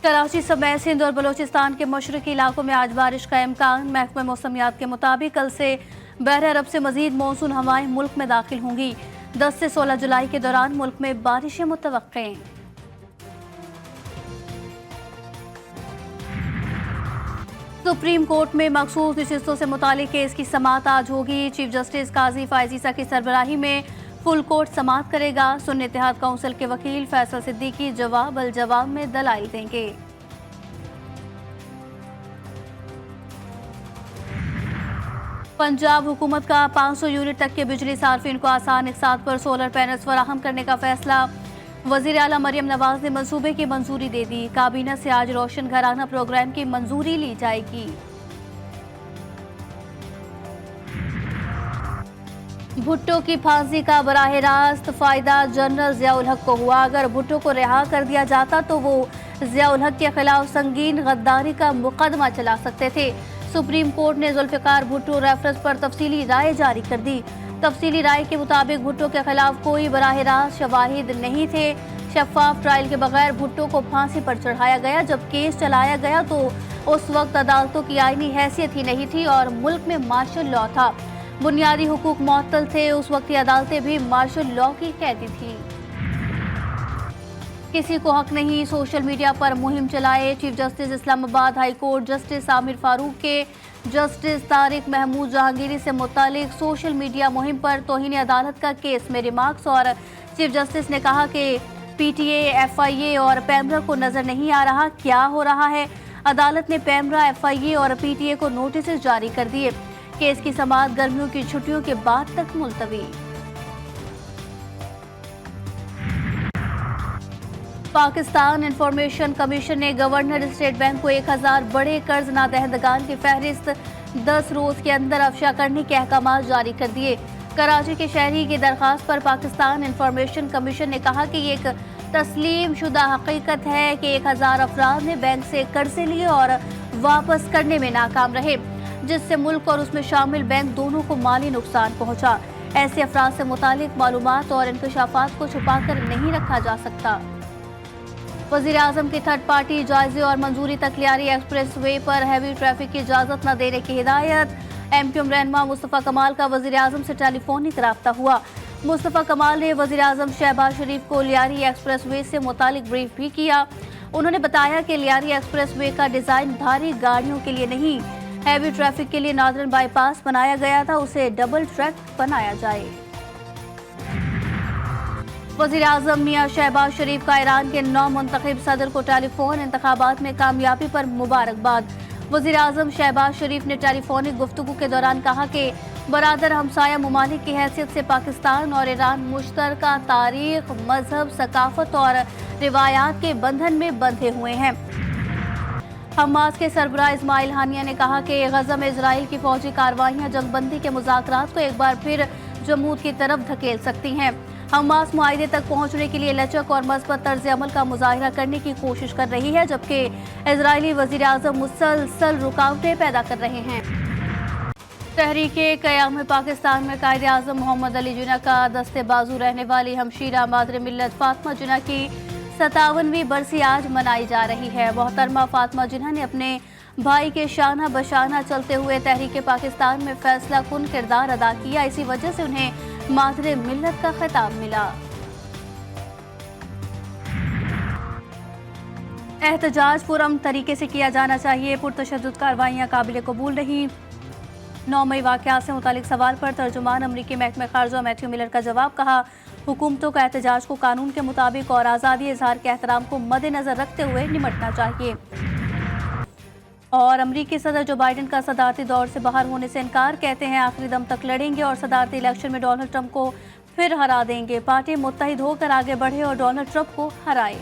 कराची समेत सिंध और बलूचिस्तान के मशरकी इलाकों में आज बारिश का इम्कान। महकमे मौसमियात के मुताबिक कल से बहर अरब से मजीद मॉनसून हवाएं मुल्क में दाखिल होंगी। 10 से 16 जुलाई के दौरान मुल्क में बारिशें मुतवक्के। सुप्रीम कोर्ट में मखसूस नशिस्तों से मुतालिक केस की समाअत आज होगी। चीफ जस्टिस काजी फायज ईसा की सरबराही में फुल कोर्ट समाअत करेगा। सुन्नी इत्तेहाद काउंसिल के वकील फैसल सिद्दीकी जवाब अल जवाब में दलाइल देंगे। पंजाब हुकूमत का 500 यूनिट तक के बिजली सार्फिन को आसान इकसात पर सोलर पैनल्स फराहम करने का फैसला। वजीर आला मरियम नवाज ने मंसूबे की मंजूरी दे दी। काबीना से आज रोशन घराना प्रोग्राम की मंजूरी ली जाएगी। भुट्टो की फांसी का बराह रास्त फायदा जनरल जियाउल हक को हुआ। अगर भुट्टो को रिहा कर दिया जाता तो वो जियाउल हक के खिलाफ संगीन गद्दारी का मुकदमा चला सकते थे। सुप्रीम कोर्ट ने जुल्फिकार भुट्टो रेफरेंस पर तफसीली राय जारी कर दी। तफसीली राय के मुताबिक भुट्टो के खिलाफ कोई बराह रास्त शवाहिद नहीं थे। शफाफ ट्रायल के बगैर भुट्टो को फांसी पर चढ़ाया गया। जब केस चलाया गया तो उस वक्त अदालतों की आईनी हैसियत ही नहीं थी और मुल्क में मार्शल लॉ था। बुनियादी हुकूक मुअत्तल थे। उस वक्त की अदालतें भी मार्शल लॉ की कैदी थी। किसी को हक नहीं, सोशल मीडिया पर मुहिम चलाए। Chief justice Islamabad high court justice Aamir Farooq के जस्टिस तारिक महमूद जहांगीरी से मुतालिक सोशल मीडिया मुहिम पर तौहीन अदालत का केस में रिमार्क्स। और चीफ जस्टिस ने कहा कि पीटीए, एफआईए और पैमरा को नजर नहीं आ रहा क्या हो रहा है। अदालत ने पैमरा, एफआईए और पीटीए को नोटिस जारी कर दिए। केस की समाअत गर्मियों की छुट्टियों के बाद तक मुलतवी। पाकिस्तान इंफॉर्मेशन कमीशन ने गवर्नर स्टेट बैंक को 1000 बड़े कर्ज नादहंदगान की फहरिस्त 10 रोज के अंदर अफशा करने के अहकाम जारी कर दिए। कराची के शहरी की दरख्वास्त पर पाकिस्तान इंफॉर्मेशन कमीशन ने कहा कि ये एक तस्लीम शुदा हकीकत है कि 1000 अफराद ने बैंक से कर्जे लिए और वापस करने में नाकाम रहे, जिससे मुल्क और उसमें शामिल बैंक दोनों को माली नुकसान पहुंचा। ऐसे अफराद से मुतालिक मालूमात और इंकशाफात को छुपाकर नहीं रखा जा सकता। वजीर आजम की थर्ड पार्टी जायजे और मंजूरी तक लियारी एक्सप्रेस वे पर हैवी ट्रैफिक की इजाजत न देने की हिदायत। एमक्यूएम रहनुमा मुस्तफा कमाल का वजीर आजम से टेलीफोनिक राब्ता हुआ। मुस्तफा कमाल ने वजीर आजम शहबाज शरीफ को लियारी एक्सप्रेस वे से मुतालिक ब्रीफ भी किया। उन्होंने बताया कि लियारी एक्सप्रेस वे का डिजाइन भारी गाड़ियों के लिए नहीं, हैवी ट्रैफिक के लिए नॉर्दर्न बाईपास बनाया गया था, उसे डबल ट्रैक बनाया जाए। वज़ीर आज़म मियां शहबाज शरीफ का ईरान के नौ मुंतखब सदर को टेलीफोन इंतखाबात में कामयाबी पर मुबारकबाद। वज़ीर आज़म शहबाज शरीफ ने टेलीफोनिक गुफ्तगू के दौरान कहा कि बरादर हमसाया ममालिक की हैसियत से पाकिस्तान और ईरान मुश्तरका तारीख, मजहब, सकाफत और रिवायात के बंधन में बंधे हुए हैं। हमास के सरबराह इस्माइल हानिया ने कहा कि गजा में इजराइल की फौजी कार्रवाइयां जंगबंदी के मुज़ाकरात को एक बार फिर जमूद की तरफ धकेल सकती हैं। हमास मुआहिदे तक पहुंचने के लिए लचक और मस्बत तर्ज अमल का मुजाहिरा करने की कोशिश कर रही है, जबकि इजरायली वजीर आज़म मुसलसल रुकावटें पैदा कर रहे हैं। तहरीके क़याम पाकिस्तान में कायद आज़म मोहम्मद अली जिन्ना का दस्ते बाजू रहने वाली हमशीरा मादर मिल्लत फातिमा जिन्ना की 57वीं बरसी आज मनाई जा रही है। मोहतरमा फातिमा जिन्ना ने अपने भाई के शाना बशाना चलते हुए तहरीके पाकिस्तान में फैसला कुन किरदार अदा किया। इसी वजह से उन्हें मादर मिल्लत का खिताब मिला। एहतजाज पुरअमन तरीके से किया जाना चाहिए, पुरतशद्दुद कार्रवाइयाँ काबिल कबूल नहीं। 9 मई वाक़यात से मुतालिक सवाल पर तर्जुमान अमरीकी महकमे खारजा मैथ्यू मिलर का जवाब। कहा, हुकूमतों का एहतजाज को कानून के मुताबिक और आज़ादी इजहार के एहतराम को मद्देनजर रखते हुए निमटना चाहिए। और अमरीकी सदर जो बाइडेन का सदारती दौर से बाहर होने से इनकार, कहते हैं आखिरी दम तक लड़ेंगे और सदारती इलेक्शन में डोनाल्ड ट्रंप को फिर हरा देंगे। पार्टी मुत्तहिद होकर आगे बढ़े और डोनाल्ड ट्रंप को हराए।